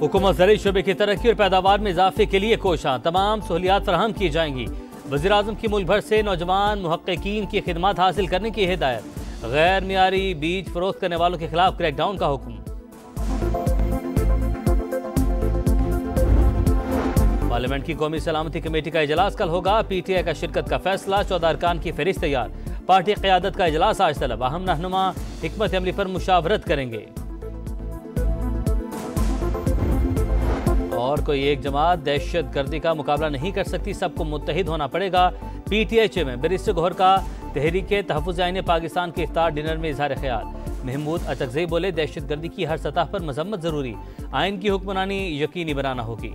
हुकूमत ज़रूरी शोबे की तरक्की और पैदावार में इजाफे के लिए कोशां, तमाम सहूलियात फराहम की जाएंगी। वज़ीर-ए-आज़म की मुल्क भर से नौजवान मुहक्किकीन की खिदमत हासिल करने की हिदायत। गैर मियारी बीज फरोख्त करने वालों के खिलाफ क्रैकडाउन का हुक्म। पार्लियामेंट की कौमी सलामती कमेटी का इजलास कल होगा। PTI का शिरकत का फैसला। 14 अरकान की फहरिस्त तैयार। पार्टी क़यादत का इजलास आज तलब। अहम रहनुमा हिकमत अमली पर मुशावरत करेंगे। और कोई एक जमात दहशत गर्दी का मुकाबला नहीं कर सकती, सबको मुत्तहिद होना पड़ेगा। PTI चेयरमैन बैरिस्टर गौहर का तहरीके तहफ़्फ़ुज़ आईन पाकिस्तान के इफ्तार डिनर में इजहार ख्याल। महमूद अचकज़ई बोले, दहशत गर्दी की हर सतह पर मजम्मत जरूरी, आइन की हुक्मरानी यकीनी बनाना होगी।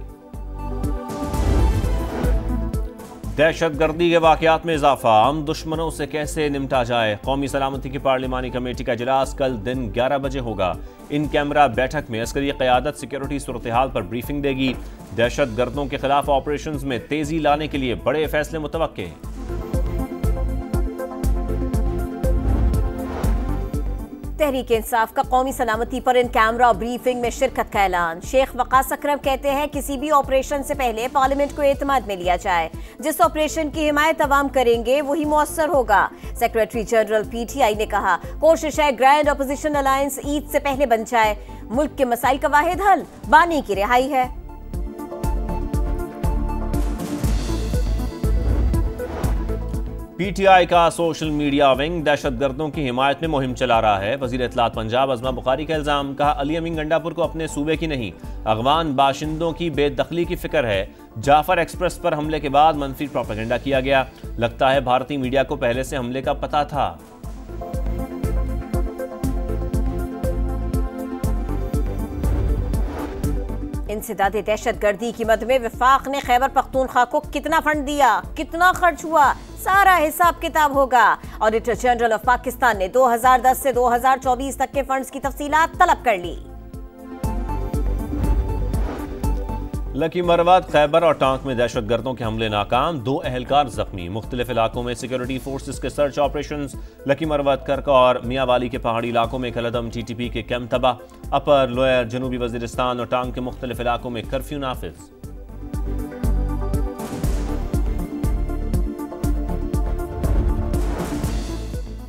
दहशत गर्दी के वाक़यात में इजाफा, हम दुश्मनों से कैसे निपटा जाए। कौमी सलामती की पार्लिमानी कमेटी का इजलास कल दिन 11 बजे होगा। इन कैमरा बैठक में अस्करी क़यादत सिक्योरिटी सूरत हाल पर ब्रीफिंग देगी। दहशत गर्दों के खिलाफ ऑपरेशन में तेजी लाने के लिए बड़े फैसले मुतवक्के। तहरीक इंसाफ का कौमी सलामती पर इन कैमरा ब्रीफिंग में शिरकत का ऐलान। शेख वकास अकरम कहते हैं, किसी भी ऑपरेशन से पहले पार्लियामेंट को एतमाद में लिया जाए। जिस ऑपरेशन की हिमायत अवाम करेंगे वही मुअस्सर होगा। सेक्रेटरी जनरल PTI ने कहा, कोशिश है ग्रैंड अपोजिशन अलायंस ईद से पहले बन जाए। मुल्क के मसाइल का वाहिद हल बानी की रिहाई है। PTI का सोशल मीडिया विंग दहशत गर्दों की हिमायत में मुहिम चला रहा है। वज़ीर इत्तलात पंजाब अज़मा बुखारी का इल्ज़ाम। कहा, अली अमीन गंडापुर को अपने सूबे की नहीं, अगवान बाशिंदों की बेदखली की फिक्र है। जाफर एक्सप्रेस पर हमले के बाद मनफी प्रोपेगेंडा किया गया। लगता है भारतीय मीडिया को पहले से हमले का पता था। इंसदाद दहशत गर्दी की मद में वफाक ने खैबर पख्तूनख्वा को कितना फंड दिया, कितना खर्च हुआ, सारा हिसाब किताब होगा। ऑडिटर जनरल ऑफ पाकिस्तान ने 2010 से 2024 तक के फंड्स की तफसीलात तलब कर ली। लकी मरवत, खैबर और टांक में दहशत गर्दों के हमले नाकाम, 2 अहलकार जख्मी। मुख्तलिफ इलाकों में सिक्योरिटी फोर्सेस के सर्च ऑपरेशन। लकी मरवत, करक और मियावाली के पहाड़ी इलाकों में कलदम TTP के कैंप तबाह। अपर लोअर जनूबी वजीरिस्तान और टांक के मुख्तलिफ इलाकों में कर्फ्यू नाफिज।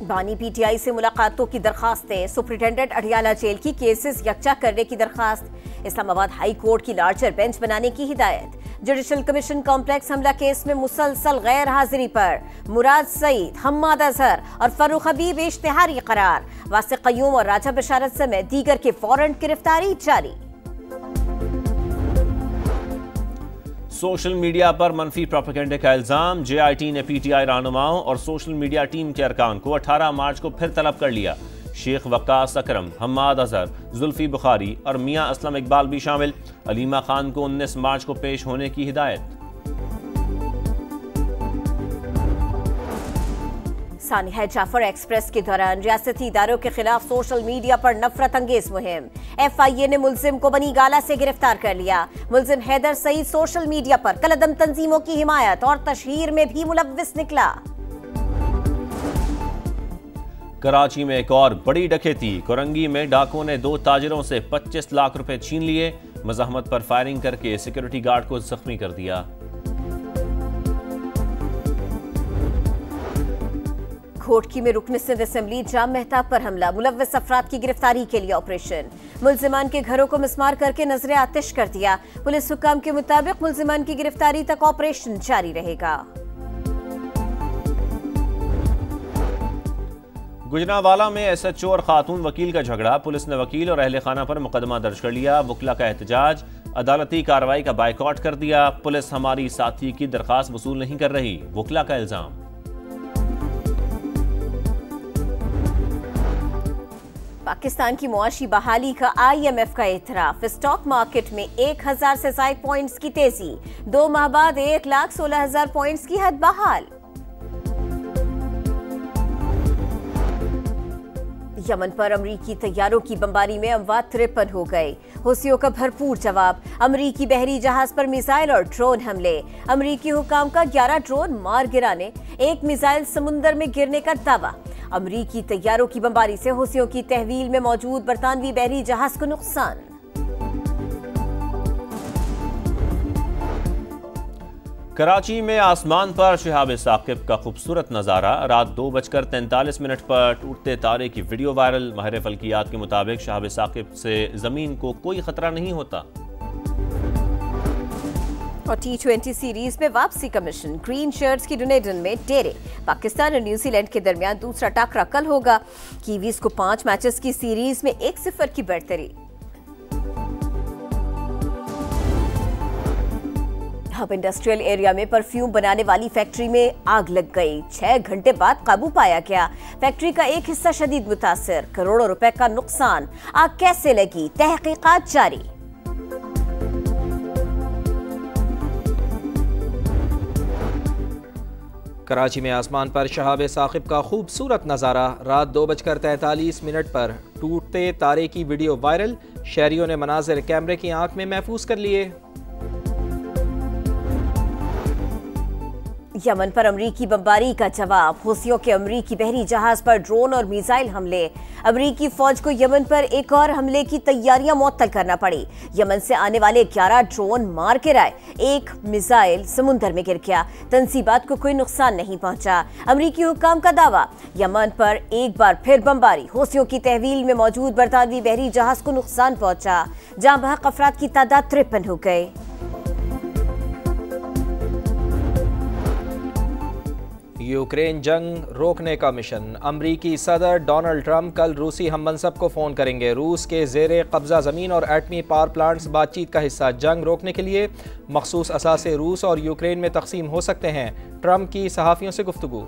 बानी PTI से मुलाकातों की दरखास्तें। सुप्रिंटेंडेंट अडियाला जेल की केसेस यकजा करने की दरखास्त। इस्लामाबाद हाई कोर्ट की लार्जर बेंच बनाने की हिदायत। जुडिशल कमीशन कॉम्प्लेक्स हमला केस में मुसलसल गैर हाजिरी पर मुराद सईद, हम्माद अजहर और फरूख हबीब इश्तिहारी करार। वासिक कयूम और राजा बशारत समेत दीगर के वारंट गिरफ्तारी जारी। सोशल मीडिया पर मनफी प्रोपेगेंडे का इल्जाम। JIT ने PTI रहनुमाओं और सोशल मीडिया टीम के अरकान को 18 मार्च को फिर तलब कर लिया। शेख वकास अकरम, हम्माद अजहर, जुल्फी बुखारी और मियां असलम इकबाल भी शामिल। अलीमा खान को 19 मार्च को पेश होने की हिदायत। सानिया जाफर एक्सप्रेस के दौरान रियासती इदारों के खिलाफ सोशल मीडिया पर नफरत अंगेज मुहिम। FIA ने मुल्जिम को बनी गाला से गिरफ्तार कर लिया। मुल्जिम हैदर सईद सोशल मीडिया पर कलदम तंजीमों की हिमायत और तशहीर में भी मुलव्विस निकला। कराची में एक और बड़ी डकैती। कोरंगी में डाकुओं ने 2 ताजिरों से 25 लाख रुपए छीन लिए। मज़ाहमत पर फायरिंग करके सिक्योरिटी गार्ड को जख्मी कर दिया। घोटकी में रुकन सिंध असेंबली जाम मेहताब पर हमला। मुलव्विस अफराद की गिरफ्तारी के लिए ऑपरेशन। मुल्जिमान के घरों को मिसमार करके नजरे आतिश कर दिया। पुलिस हुक्काम के मुताबिक मुल्जिमान की गिरफ्तारी तक ऑपरेशन जारी रहेगा। गुजरांवाला में SHO और खातून वकील का झगड़ा। पुलिस ने वकील और अहले खाना पर मुकदमा दर्ज कर लिया। वकला का एहतजाज, अदालती कार्रवाई का बायकॉट कर दिया। पुलिस हमारी साथी की दरखास्त वसूल नहीं कर रही, वकला का इल्जाम। पाकिस्तान की मुआशी बहाली का IMF का एतराफ। स्टॉक मार्केट में 1000 से ज्यादा पॉइंट्स की तेजी। 2 माह बाद 1,16,000 पॉइंट्स की हद बहाल। यमन पर अमरीकी तैयारों की बमबारी में अमवात 53 हो गए। हुसियों का भरपूर जवाब। अमरीकी बहरी जहाज पर मिसाइल और ड्रोन हमले। अमरीकी हुकाम का 11 ड्रोन मार गिराने, 1 मिसाइल समुंदर में गिरने का दावा। अमरीकी तैयारों की बमबारी से हुसियों की तहवील में मौजूद बरतानवी बहरी जहाज को नुकसान। कराची में आसमान पर शहाब साकिब का खूबसूरत नज़ारा। रात 2:43 पर टूटते तारे की वीडियो वायरल। माहिर फल्कियात के मुताबिक शहाब साकिब से ज़मीन को कोई खतरा नहीं होता। और T20 सीरीज में वापसी का मिशन। ग्रीन शर्ट्स की डुनेडन में डेरे। पाकिस्तान और न्यूजीलैंड के दरमियान दूसरा टाकरा कल होगा। कीवीज को 5 मैचेस की सीरीज में 1-0 की बढ़तरी। अब इंडस्ट्रियल एरिया में परफ्यूम बनाने वाली फैक्ट्री में आग लग गई। 6 घंटे बाद काबू पाया गया। फैक्ट्री का एक हिस्सा शदीद मुतासिर, करोड़ों रुपए का नुकसान। आग कैसे लगी, तहकीकात जारी। कराची में आसमान पर शहाब साकिब का खूबसूरत नज़ारा। रात 2:43 पर टूटते तारे की वीडियो वायरल। शहरियों ने मनाजिर कैमरे की आंख में महफूज कर लिए। यमन पर अमरीकी बमबारी का जवाब। हूसियों के अमरीकी बहरी जहाज पर ड्रोन और मिसाइल हमले। अमरीकी फौज को यमन पर एक और हमले की तैयारियां मुअत्तल करना पड़ी। यमन से आने वाले 11 ड्रोन मार गिराए। एक मिसाइल समुंदर में गिर गया। तंसीबात को कोई नुकसान नहीं पहुंचा। अमरीकी हुक्काम का दावा, यमन पर एक बार फिर बमबारी। हूसियों की तहवील में मौजूद बरतानवी बहरी जहाज को नुकसान पहुंचा। जाँ बहक अफराद की तादाद 53 हो गए। यूक्रेन जंग रोकने का मिशन। अमरीकी सदर डोनाल्ड ट्रंप कल रूसी हममनसब को फ़ोन करेंगे। रूस के ज़ेरे कब्ज़ा ज़मीन और एटमी पावर प्लांट्स बातचीत का हिस्सा। जंग रोकने के लिए मखसूस असासे रूस और यूक्रेन में तकसीम हो सकते हैं। ट्रंप की सहाफ़ियों से गुफ्तगू।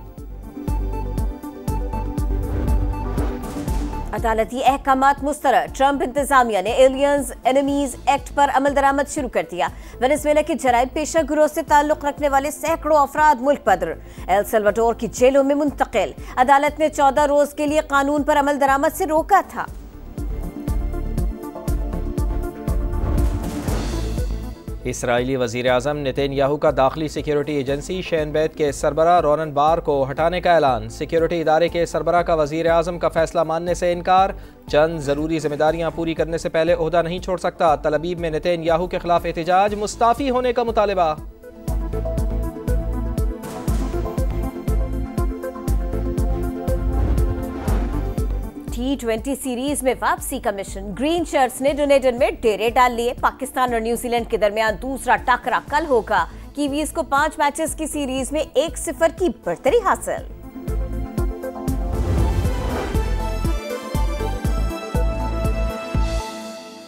अदालती अहकामात मुस्तरद। ट्रंप इंतजामिया ने एलियंस एनिमीज एक्ट पर अमल दरामद शुरू कर दिया। वेनेजुएला के जराइम पेशा गिरोह से ताल्लुक रखने वाले सैकड़ों अफराद मुल्क बदर। एल सल्वाडोर की जेलों में मुंतकिल। अदालत ने 14 रोज के लिए कानून पर अमल दरामद से रोका था। इसराइली वज़ीर आज़म नेतन्याहू का दाखिली सिक्योरिटी एजेंसी शैन बैत के सरबराह रोनन बार को हटाने का ऐलान। सिक्योरिटी इदारे के सरबराह का वज़ीर आज़म का फैसला मानने से इनकार। चंद ज़रूरी जिम्मेदारियां पूरी करने से पहले ओहदा नहीं छोड़ सकता। तलबीब में नेतन्याहू के खिलाफ एहतजाज। मुस्ताफ़ी होने का मुतालबा। T20 सीरीज में वापसी का मिशन। ग्रीन शर्ट्स ने डुनेडन में डेरे डाल लिए। पाकिस्तान और न्यूजीलैंड के दरमियान दूसरा टाकरा कल होगा। कीवीज को 5 मैचेस की सीरीज में 1-0 की बढ़तरी हासिल।